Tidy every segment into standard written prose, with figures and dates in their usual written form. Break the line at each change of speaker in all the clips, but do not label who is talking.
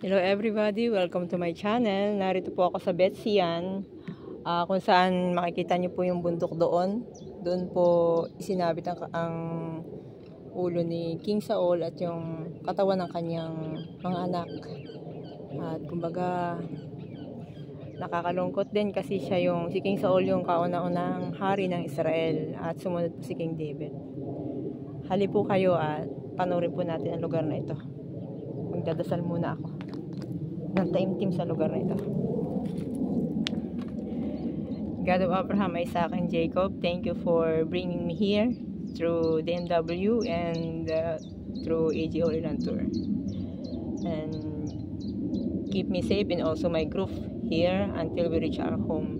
Hello everybody, welcome to my channel. Narito po ako sa Betsian, kung saan makikita niyo po yung bundok doon. Doon po isinabit ang ulo ni King Saul at yung katawan ng kanyang mga anak. At kumbaga nakakalungkot din kasi si King Saul yung kauna-unang hari ng Israel at sumunod po si King David. Hali po kayo at panoorin po natin ang lugar na ito. Magdadasal muna ako ng taimtim sa lugar na ito. God of Abraham, Isaac, and Jacob, thank you for bringing me here through DMW and through AG Holy Land Tour. And keep me safe and also my group here until we reach our home.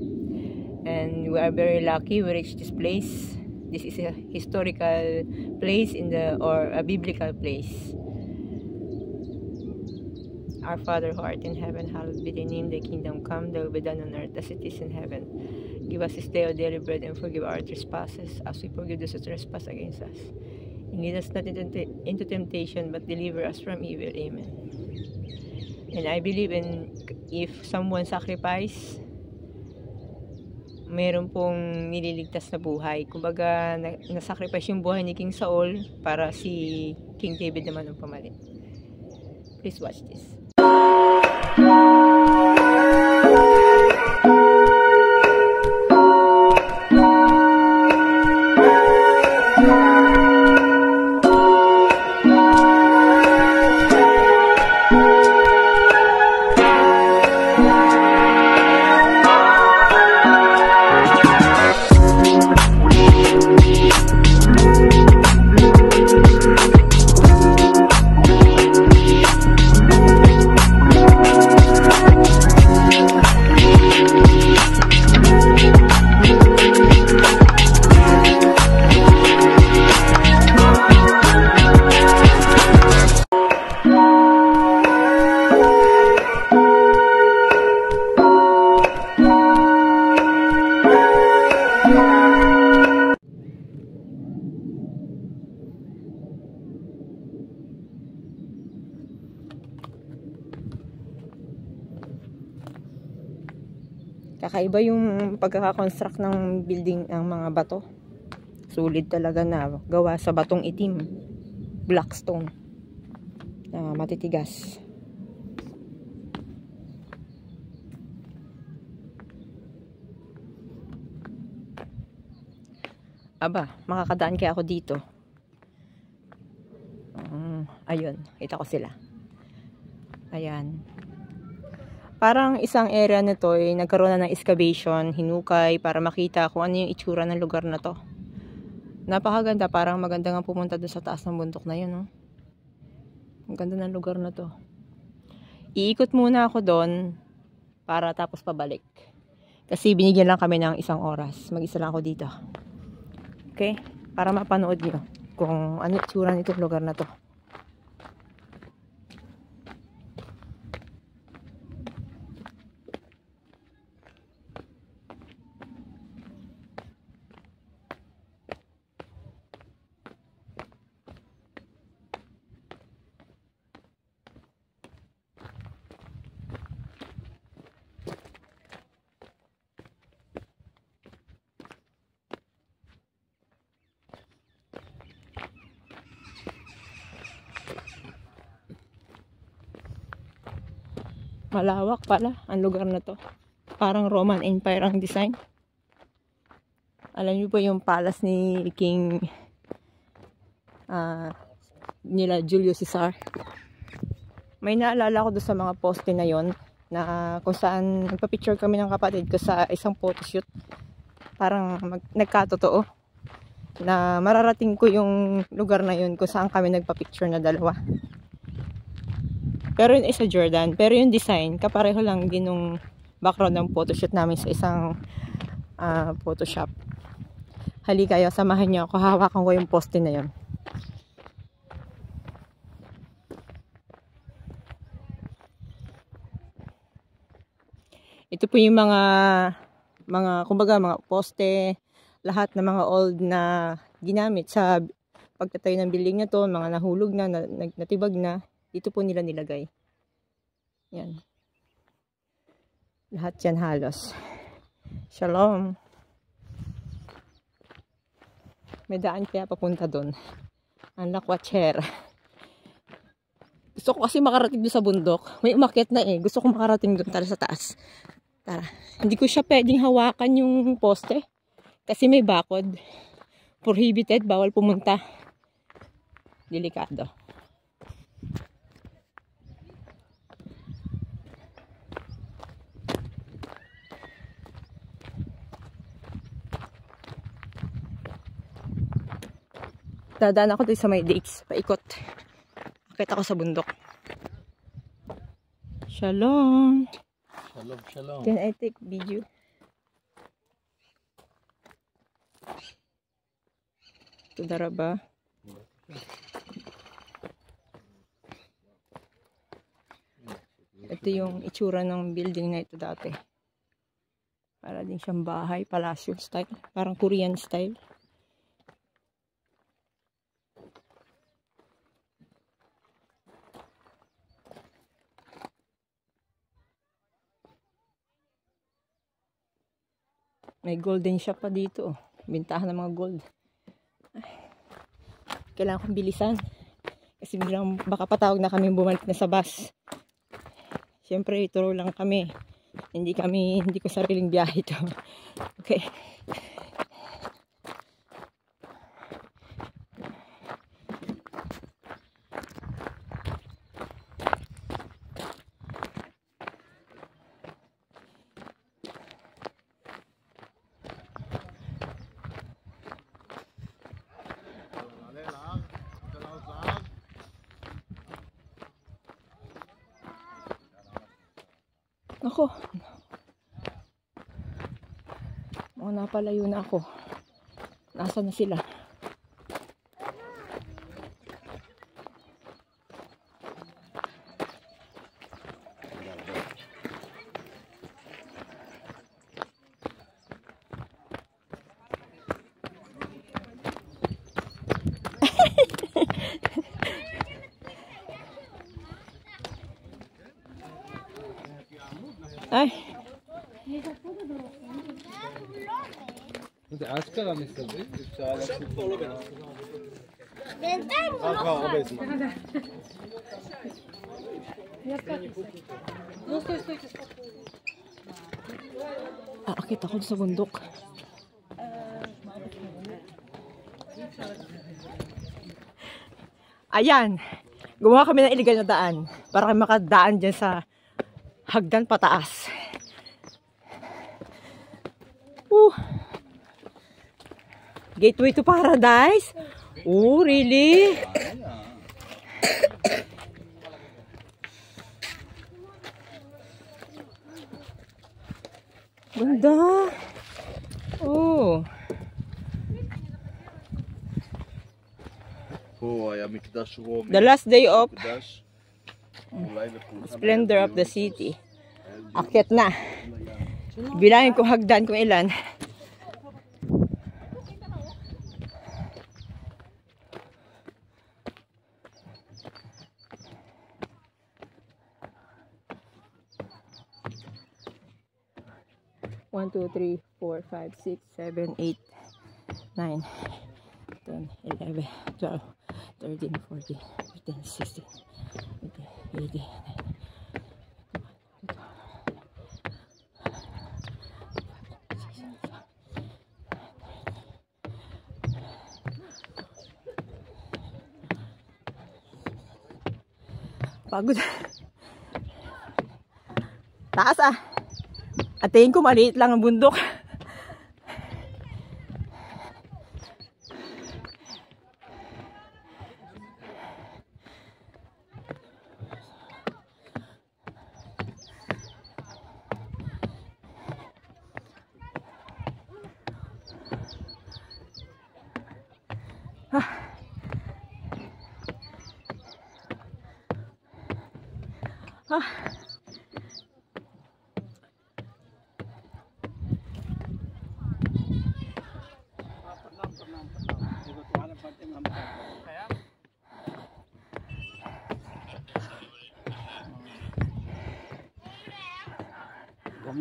And we are very lucky we reached this place. This is a historical place or a biblical place. Our Father who art in heaven, hallowed be thy name, thy kingdom come, thy will be done on earth as it is in heaven. Give us this day our daily bread and forgive our trespasses as we forgive those who trespass against us. And lead us not into temptation, but deliver us from evil. Amen. And I believe if someone sacrifice, meron pong nililigtas na buhay. Kumbaga, nasacrifice yung buhay ni King Saul para si King David naman ang pamalit. Please watch this. Kakaiba yung pagkakakonstruct ng building ng mga bato. Sulit talaga na gawa sa batong itim. Black stone. Matitigas. Aba, makakadaan kaya ako dito. Ayun, kita ko sila. Ayan. Parang isang area nito ay nagkaroon na ng excavation, hinukay para makita kung ano yung itsura ng lugar na to. Napakaganda, parang maganda nga pumunta doon sa taas ng bundok na yun, no? Ang ganda ng lugar na to. Iikot muna ako doon para tapos pabalik. Kasi binigyan lang kami ng 1 oras. Mag-isa lang ako dito. Okay? Para mapanood nyo kung ano itsura nitong lugar na to. Malawak pala ang lugar na to. Parang Roman Empire ang design. Alam niyo po yung palace ni King nila Julius Caesar. May naalala ko doon sa mga poste na yon na kung saan nagpa-picture kami ng kapatid ko sa isang photoshoot. Parang nagkatotoo na mararating ko yung lugar na yun kung saan kami nagpa-picture na dalawa. Pero yun isa Jordan. Pero yung design, kapareho lang din yung background ng photoshoot namin sa isang photoshop. Hali kayo, samahan niyo ako. Hawakan ko yung poste na yun. Ito po yung kumbaga mga poste, lahat ng mga old na ginamit sa pagtatayo ng building na to, mga nahulog na, natibag na. Dito po nila nilagay. Yan. Lahat yan halos. Shalom. May daan kaya papunta doon. Ang Lakwatcher. Gusto ko kasi makarating doon sa bundok. May umakyat na eh. Gusto ko makarating doon tara sa taas. Tara. Hindi ko siya pwedeng hawakan yung poste. Kasi may bakod. Prohibited. Bawal pumunta. Delikado. Dadaan ako dito sa may dates. Paikot. Akit ako sa bundok. Shalom.
Shalom, shalom.
Can I take video? Tudara ba? Ito yung itsura ng building na ito dati. Para din siyang bahay, palasyo style. Parang Korean style. May golden shop pa dito. Bintahan ng mga gold. Ay, kailangan kong bilisan. Kasi biglang baka patawag na kami bumalik na sa bus. Siyempre, ituro lang kami. Hindi ko sariling biyahe ito. Okay. Ako. Mga napalayo na ako. Nasaan na sila? Ay.
انت عايز كلام يستبعد
Akit ako sa bundok. Ayan. Gumawa kami ng illegal na daan. Para kami makadaan dyan sa hagdan pataas. Gateway to Paradise? Oh, really? Ganda. Oh. The last day of splendor of the city. Akyat na. Bilangin ko hagdan kung ilan. One, two, three, 4, 5, 6, 7, 8, 9, 10, 11, 12, 13, 14, 15, 16, 17, 18, 19. Pagod. Taas ah. At tingin ko maliit lang ang bundok.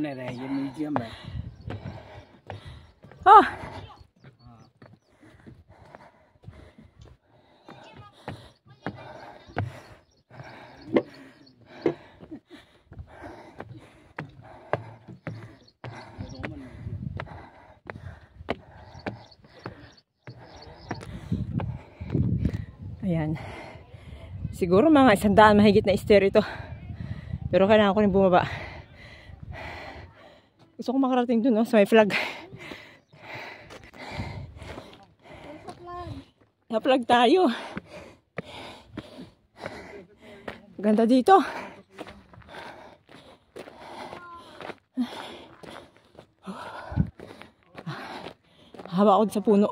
नहीं रहे, ये म्यूजियम है।
Oh! Ayan. Siguro mga 100 mahigit na stair ito. Pero kailangan ko rin bumaba. Gusto ko makarating dun, no? Sa may flag. Na-flag tayo. Ganda dito. Haba ako sa puno.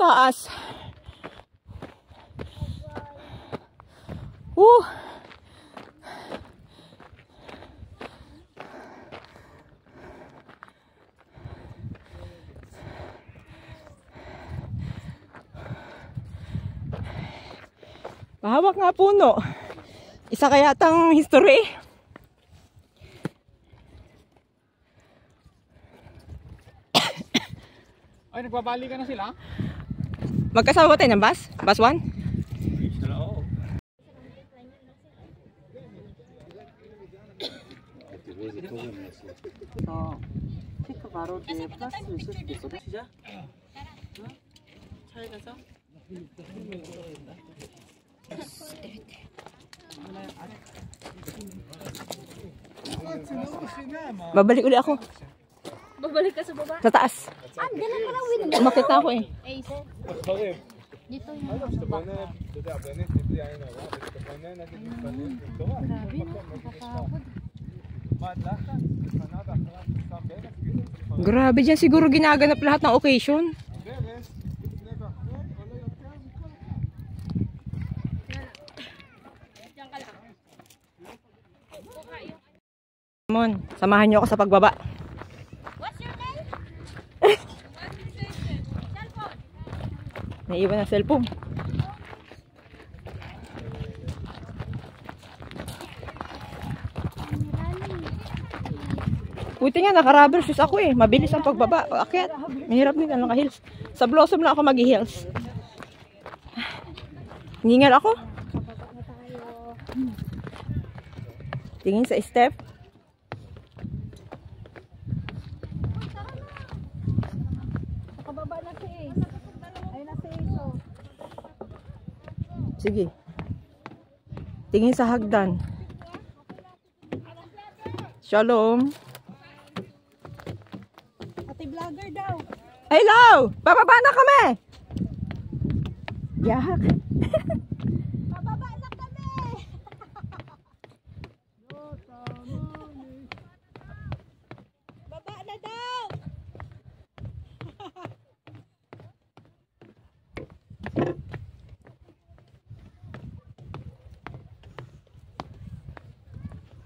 Taas. Mahawak nga puno. Isa kaya tang history.
Ay, nagbabali ka na sila?
Magkasama tayo ng bus? Bus 1? Babalik uli ako.
Babalik ka sa baba?
Sa taas.
Ah, ganun pala window.
Umakit na ako eh.
Ace. Dito yung grabe no, nakakapod.
Grabe dyan siguro ginaganap lahat ng occasion. Come on, samahan niyo ako sa pagbaba.
What's your name? Cellphone.
Naiiwan ang cellphone. Buti nga, naka-rubber shoes ako eh. Mabilis ang pagbaba. Akyat. Mahirap din ang naka-heels. Sa Blossom lang ako mag-heels. Ningal ako. Tingin sa step.
Nakababa na si Ace. Ayun na si Ace.
Sige. Tingin sa hagdan. Shalom.
Ate vlogger daw.
Hello! Bababa na kami! Yak.
Bababa na kami! Baba na daw!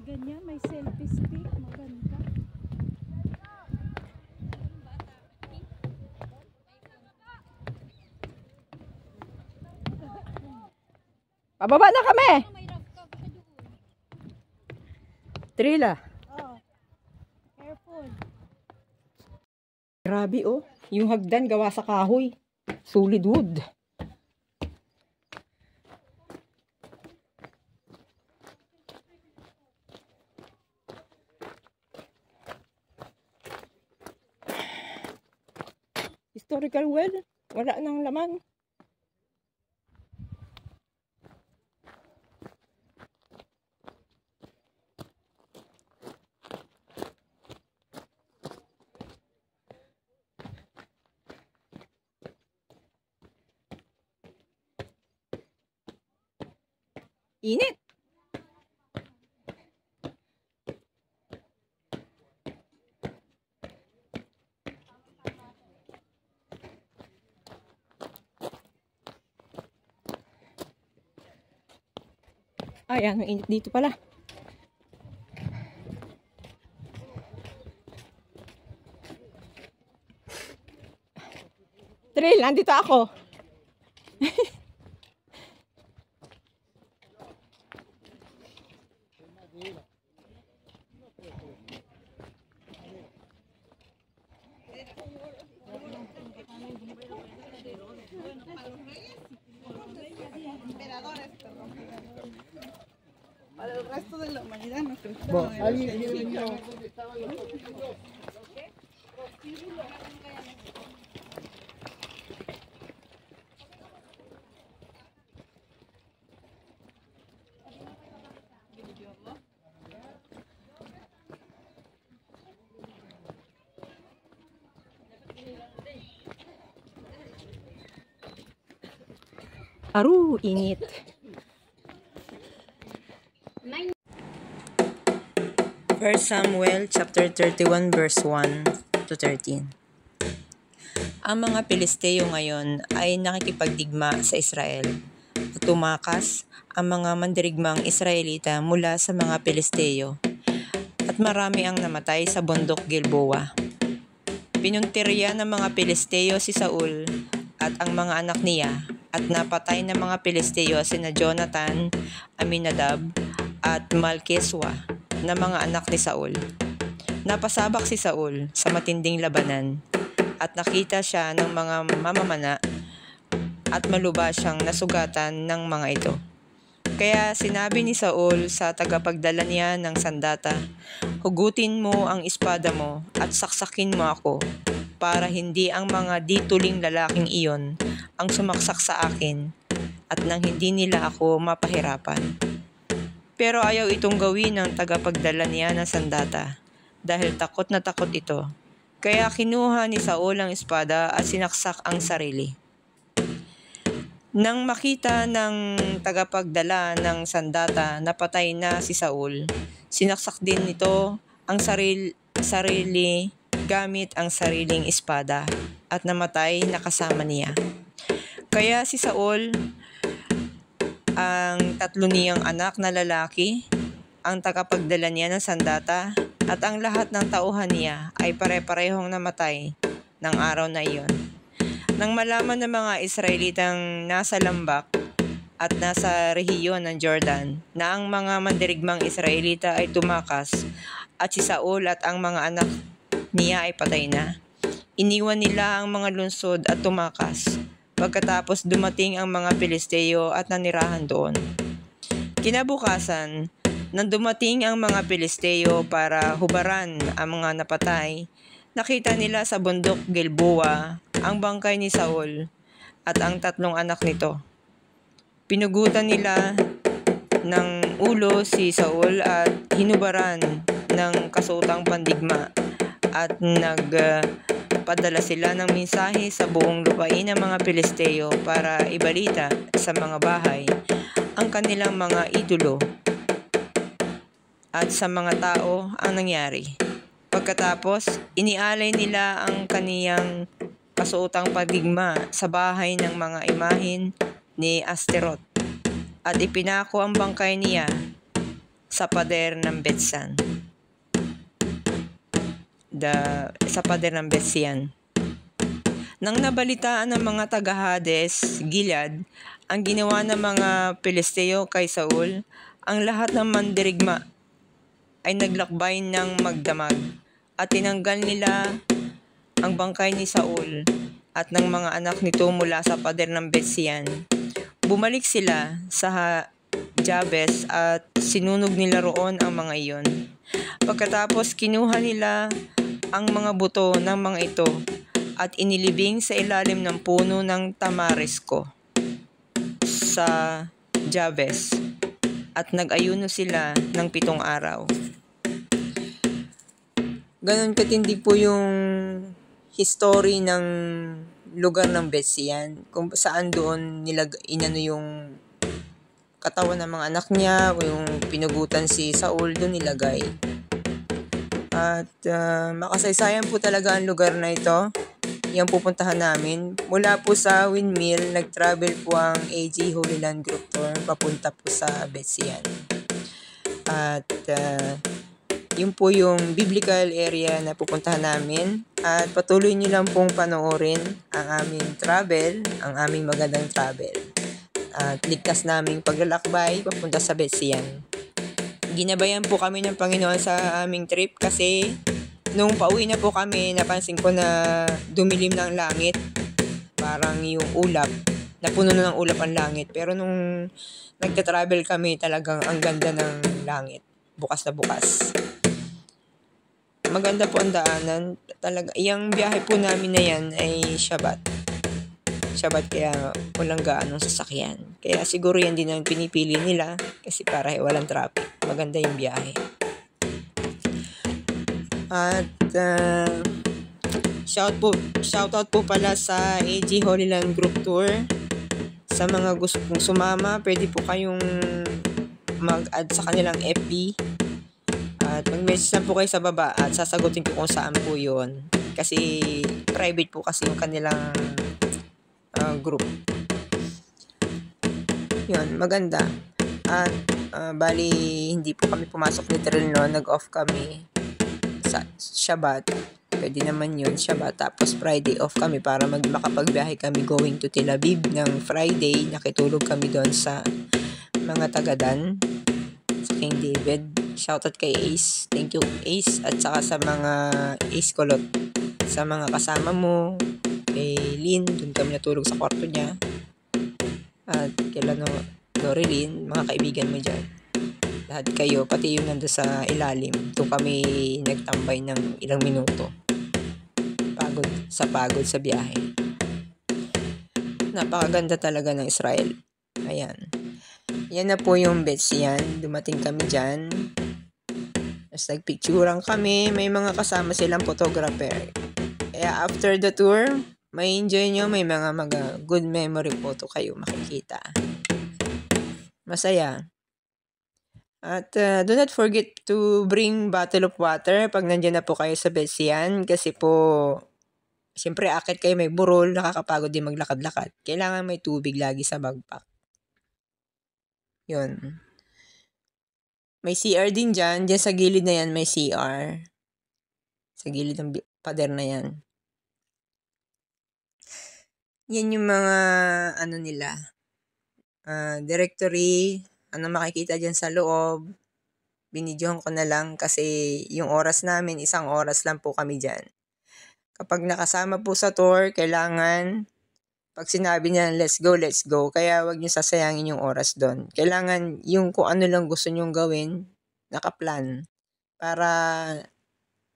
Ganyan, may selfie stick. Maganda.
Pababa na kami! Trila.
Oh. Careful.
Grabe oh. Yung hagdan gawa sa kahoy. Solid wood. Historical well. Wala nang laman. Init. Ay, ano init dito pala. Trill, nandito ako.
Para el resto de la humanidad, nuestro estado de
Aru, init. First Samuel chapter 31 verse 1 to 13. Ang mga Pilisteo ngayon ay nakikipagdigma sa Israel. Tumakas ang mga mandirigmang Israelita mula sa mga Pilisteo at marami ang namatay sa bundok Gilboa. Pinuntirya ng mga Pilisteo si Saul at ang mga anak niya at napatay ng mga Pilisteo sina Jonathan, Aminadab at Malkiswa na mga anak ni Saul. Napasabak si Saul sa matinding labanan at nakita siya ng mga mamamana at maluba siyang nasugatan ng mga ito. Kaya sinabi ni Saul sa tagapagdala niya ng sandata, "Hugutin mo ang espada mo at saksakin mo ako para hindi ang mga dituling lalaking iyon ang sumaksak sa akin at nang hindi nila ako mapahirapan." Pero ayaw itong gawin ng tagapagdala niya ng sandata dahil takot na takot ito. Kaya kinuha ni Saul ang espada at sinaksak ang sarili. Nang makita ng tagapagdala ng sandata na patay na si Saul, sinaksak din nito ang sarili gamit ang sariling espada at namatay na kasama niya. Kaya si Saul, ang tatlo niyang anak na lalaki, ang tagapagdala niya ng sandata, at ang lahat ng tauhan niya ay pare-parehong namatay ng araw na iyon. Nang malaman ng mga Israelitang nasa lambak at nasa rehiyon ng Jordan na ang mga mandirigmang Israelita ay tumakas at si Saul at ang mga anak niya ay patay na, iniwan nila ang mga lungsod at tumakas. Pagkatapos dumating ang mga Pilisteo at nanirahan doon. Kinabukasan, nang dumating ang mga Pilisteo para hubaran ang mga napatay, nakita nila sa bundok Gilboa ang bangkay ni Saul at ang tatlong anak nito. Pinugutan nila ng ulo si Saul at hinubaran ng kasuotang pandigma at nagpadala sila ng mensahe sa buong lupain ng mga Pilisteo para ibalita sa mga bahay ang kanilang mga idolo at sa mga tao ang nangyari. Pagkatapos, inialay nila ang kaniyang kasuotang pandigma sa bahay ng mga imahin ni Asteroth at ipinako ang bangkay niya sa pader ng Betsan. Sa pader ng Betsian. Nang nabalitaan ng mga taga-Hades, Gilead, ang ginawa ng mga Pilisteo kay Saul, ang lahat ng mandirigma ay naglakbay ng magdamag at tinanggal nila ang bangkay ni Saul at ng mga anak nito mula sa pader ng Betsian. Bumalik sila sa Jabes at sinunog nila roon ang mga iyon. Pagkatapos kinuha nila ang mga buto ng mga ito at inilibing sa ilalim ng puno ng tamarisko sa Jabes at nag-ayuno sila ng 7 araw. Ganon katindi po yung history ng lugar ng Betsian, kung saan doon inano yung katawan ng mga anak niya, o yung pinugutan si Saul doon nilagay. At makasaysayan po talaga ang lugar na ito. Yan pupuntahan namin. Mula po sa Windmill, nag-travel po ang AG Holy Land Group Tour papunta po sa Betsian. At yun po yung biblical area na pupuntahan namin. At patuloy nyo lang pong panoorin ang aming travel, ang aming magandang travel. At ligtas naming paglalakbay papunta sa Betsyan. Ginabayan po kami ng Panginoon sa aming trip kasi nung pauwi na po kami, napansin ko na dumilim ng langit. Parang yung ulap, napuno na ng ulap ang langit. Pero nung nagka-travel kami, talagang ang ganda ng langit. Bukas na bukas. Maganda po ang daanan. Talaga, yung biyahe po namin na yan ay Shabbat. Shabbat kaya walang gaanong sasakyan. Kaya siguro yan din ang pinipili nila kasi para walang traffic. Maganda yung biyahe. At shoutout po pala sa AG Holy Land Group Tour. Sa mga gusto pong sumama, pwede po kayong mag-add sa kanilang FB. At mag-message lang po kayo sa baba at sasagutin ko kung saan po yun. Kasi private po kasi yung kanilang group. Yun, maganda. At bali, hindi po kami pumasok literal no, nag-off kami sa Shabbat. Pwede naman yun, Shabbat. Tapos Friday off kami para makapagbiyahe kami going to Tel Aviv ng Friday. Nakitulog kami doon sa mga Tagadan, sa King David. Shoutout kay Ace. Thank you, Ace. At saka sa mga Ace Kolot. Sa mga kasama mo, kay Lynn, doon kami natulog sa kwarto niya. At kila Norilyn, mga kaibigan mo dyan. Lahat kayo, pati yung nando sa ilalim. Doon kami nagtambay ng ilang minuto. Pagod sa biyahe. Napakaganda talaga ng Israel. Ayan. Yan na po yung Betsyan. Dumating kami dyan. Tapos nagpicturean kami. May mga kasama silang photographer. Kaya after the tour, may enjoy nyo, may mga good memory photo kayo makikita. Masaya. At do not forget to bring bottle of water pag nandiyan na po kayo sa Betsyan. Kasi po, siyempre akit kayo may burol, nakakapagod din maglakad-lakad. Kailangan may tubig lagi sa backpack. Yun. May CR din dyan. Diyan sa gilid na yan may CR. Sa gilid ng pader na yan. Yan yung mga nila. Directory. Ano makikita dyan sa loob. Binidyohan ko na lang kasi yung oras namin, 1 oras lang po kami dyan. Kapag nakasama po sa tour, kailangan pag sinabi niya, let's go. Kaya wag niyo sasayangin yung oras doon. Kailangan yung kung ano lang gusto niyong gawin, nakaplan. Para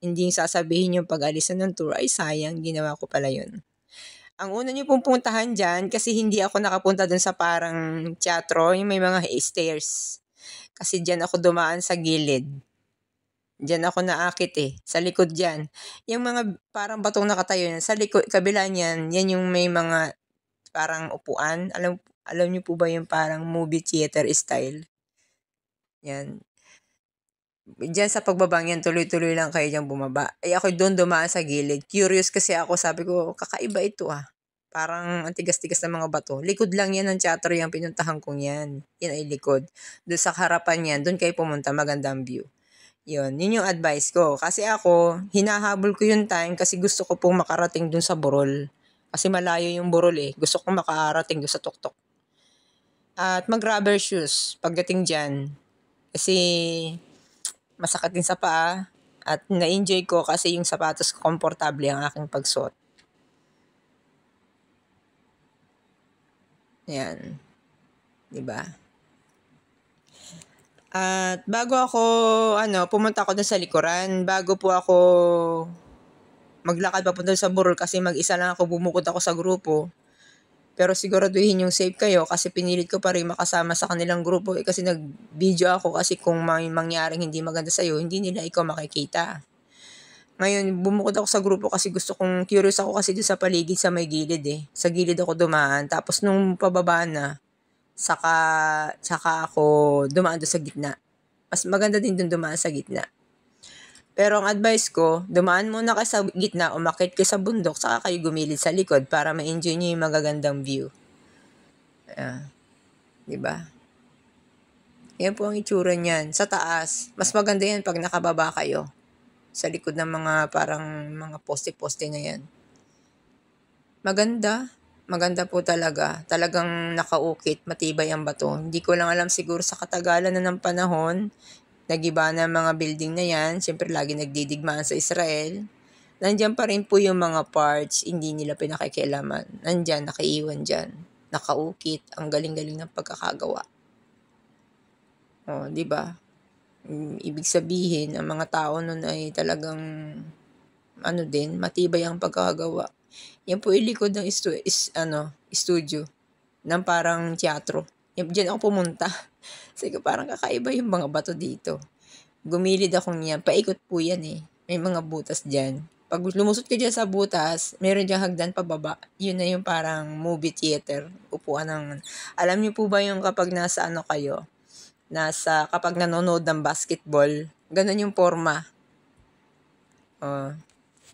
hindi sasabihin yung pag-alisan ng tour, ay sayang, ginawa ko pala yun. Ang una niyo pong puntahan dyan, kasi hindi ako nakapunta dun sa parang teatro, yung may mga stairs. Kasi dyan ako dumaan sa gilid. Dyan ako naakit sa likod dyan. Yung mga parang batong nakatayo yan, sa likod, kabila niyan, yan yung may mga parang upuan. Alam niyo po ba yung parang movie theater style? Yan. Diyan sa pagbabang yan, tuloy-tuloy lang kayo dyan bumaba. Ay ako doon dumaan sa gilid. Curious kasi ako, sabi ko, kakaiba ito Parang ang tigas-tigas ng mga bato. Likod lang yan ng teatro yung pinuntahan kong yan. Yan ay likod. Doon sa harapan yan, doon kayo pumunta, magandang view. Yun yung advice ko. Kasi ako, hinahabol ko yung time kasi gusto ko pong makarating doon sa Burol. Kasi malayo yung Burol Gusto kong makarating doon sa Tuktok. At mag-rubber shoes pagdating dyan. Kasi masakit din sa paa. At na-enjoy ko kasi yung sapatos ko komportable ang aking pagsuot. Yan. Diba? At bago ako, pumunta ako dun sa likuran. Bago po ako maglakad papunta sa Burol kasi mag-isa lang ako, bumukod ako sa grupo. Pero siguraduhin yung safe kayo kasi pinilit ko pa rin makasama sa kanilang grupo kasi nag-video ako kasi kung may mangyaring hindi maganda sa'yo, hindi nila ikaw makikita. Ngayon, bumukod ako sa grupo kasi curious ako kasi doon sa paligid sa may gilid Sa gilid ako dumaan. Tapos nung pababa na, saka ako dumaan doon sa gitna. Mas maganda din doon dumaan sa gitna. Pero ang advice ko, dumaan muna kayo sa gitna, umakyat kayo sa bundok, saka kayo gumilid sa likod para ma-enjoy nyo yung magagandang view. Diba? Yan po ang itsura niyan. Sa taas, mas maganda yan pag nakababa kayo. Sa likod ng mga parang mga poste-poste na yan. Maganda. Maganda po talaga. Talagang nakaukit, matibay ang bato. Hindi ko lang alam siguro sa katagalan na ng panahon, nagiba na mga building na yan. Siyempre lagi nagdidigmaan sa Israel. Nandyan pa rin po yung mga parts, hindi nila pinakikialaman. Nandyan, nakaiwan dyan. Nakaukit, ang galing-galing ng pagkakagawa. O, di ba? Ibig sabihin, ang mga tao nun ay talagang, matibay ang pagkakagawa. Yan po ilikod ng studio ng parang teatro. Diyan ako pumunta. Kasi parang kakaiba yung mga bato dito. Gumilid ako niyan. Paikot po yan eh. May mga butas dyan. Pag lumusot ka dyan sa butas, meron dyan hagdan pababa. Yun na yung parang movie theater. Upuan ng... Alam niyo po ba yung kapag nasa kayo? Kapag nanonood ng basketball, ganun yung forma.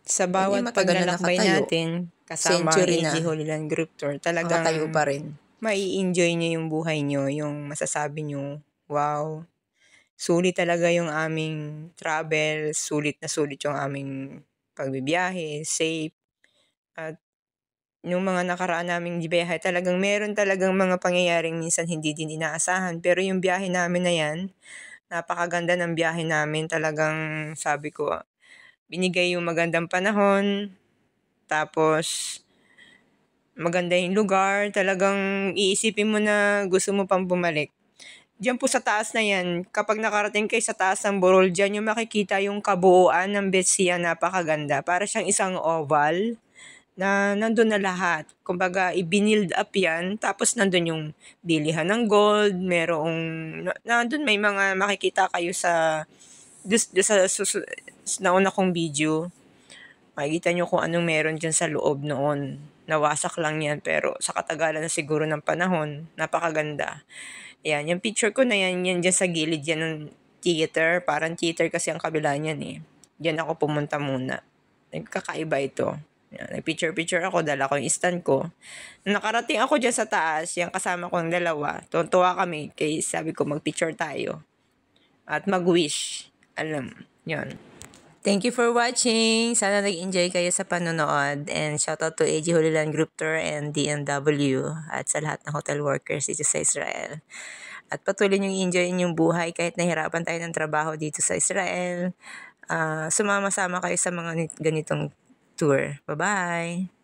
Sa bawat paglalakbay natin, kasama ang AG Holy Land Group Tour, talagang nakatayo pa rin. Mai-enjoy nyo yung buhay nyo, yung masasabi nyo, wow, sulit talaga yung aming travel, sulit na sulit yung aming pagbibiyahe, safe. At yung mga nakaraan naming biyahe, talagang meron talagang mga pangyayaring minsan hindi din inaasahan. Pero yung biyahe namin na yan, napakaganda ng biyahe namin. Talagang sabi ko, binigay yung magandang panahon, tapos maganda yung lugar, talagang iisipin mo na gusto mo pang bumalik. Diyan po sa taas na yan, kapag nakarating kayo sa taas ng Borol, dyan yung makikita yung kabuuan ng Betsia, napakaganda. Para siyang isang oval na nandun na lahat. Kumbaga, i-build up yan, tapos nandun yung bilihan ng gold, nandun may mga makikita kayo sa nauna kong video. Makikita nyo kung anong meron dyan sa loob noon. Nawasak lang yan, pero sa katagalan na siguro ng panahon, napakaganda. Yan, yung picture ko na yan dyan sa gilid yan ng theater. Parang theater kasi ang kabila niyan eh. Diyan ako pumunta muna. Kakaiba ito. Yan, nag-picture ako, dala ko yung stand ko. Nakarating ako dyan sa taas, yung kasama ko ng dalawa. Tuwa kami, kaya sabi ko mag-picture tayo. At mag-wish. Alam, yan. Thank you for watching. Sana nag-enjoy kayo sa panonood. And shoutout to AG Holy Land Group Tour and DMW at sa lahat ng hotel workers dito sa Israel. At patuloy niyong enjoy inyong buhay kahit nahirapan tayo ng trabaho dito sa Israel. Sumama-sama kayo sa mga ganitong tour. Bye-bye!